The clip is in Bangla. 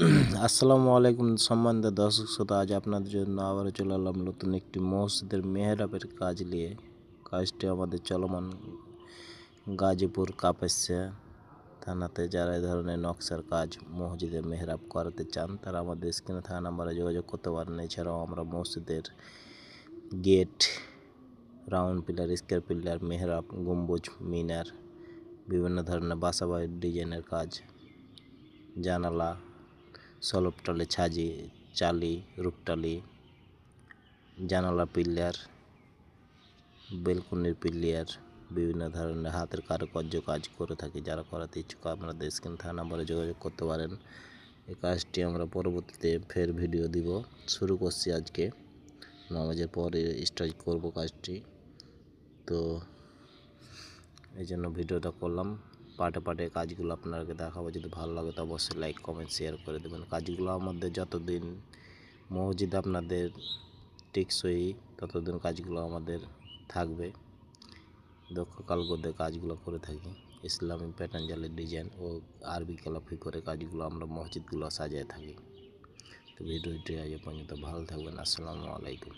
আসসালামু আলাইকুম সম্মানিত দর্শক শ্রোতা, আজ আপনাদের জন্য আবারও চলে এলাম নতুন একটি মসজিদের মেহরাবের কাজ নিয়ে। কাজটি আমাদের চলমান গাজীপুর কাপাসিয়া থানাতে। যারা এই ধরনের নকশার কাজ মসজিদের মেহরাব করাতে চান তারা আমাদের স্ক্রিনে থাকা নাম্বারে যোগাযোগ করতে পারেন। এছাড়াও আমরা মসজিদের gate, round pillar, square pillar, মেহরাব, গম্বুজ, মিনার, বিভিন্ন ধরনের বাসাবাড়ির ডিজাইনের কাজ, জানালা, সলপটালি, চালি, রূপটালি, জানালা পিলার, বেলকনির পিলার, বিভিন্ন ধরনের হাতের কারুকার্য কাজ করে থাকি। যারা করাতে ইচ্ছুক আপনাদের স্ক্রিন থাকা নাম্বারে যোগাযোগ করতে পারেন। এই কাজটি আমরা পরবর্তীতে ফের ভিডিও দিব। শুরু করছি আজকে, নামাজের পরে স্টার্ট করব কাজটি। তো এই জন্য ভিডিওটা করলাম। পার্টে পার্টে কাজগুলো আপনাকে দেখাবো। যদি ভালো লাগে তো অবশ্যই লাইক, কমেন্ট, শেয়ার করে দেবেন। কাজগুলো আমাদের যতদিন মসজিদ আপনাদের টেকসই ততদিন কাজগুলো আমাদের থাকবে। দক্ষ কারিগরদের কাজগুলো করে থাকি। ইসলামী প্যাটার্ন, জালের ডিজাইন ও আরবি কালাফি করে কাজগুলো আমরা মসজিদগুলো সাজিয়ে থাকি। তো ভিডিওটি আজ পর্যন্ত ভালো থাকবেন। আসসালামু আলাইকুম।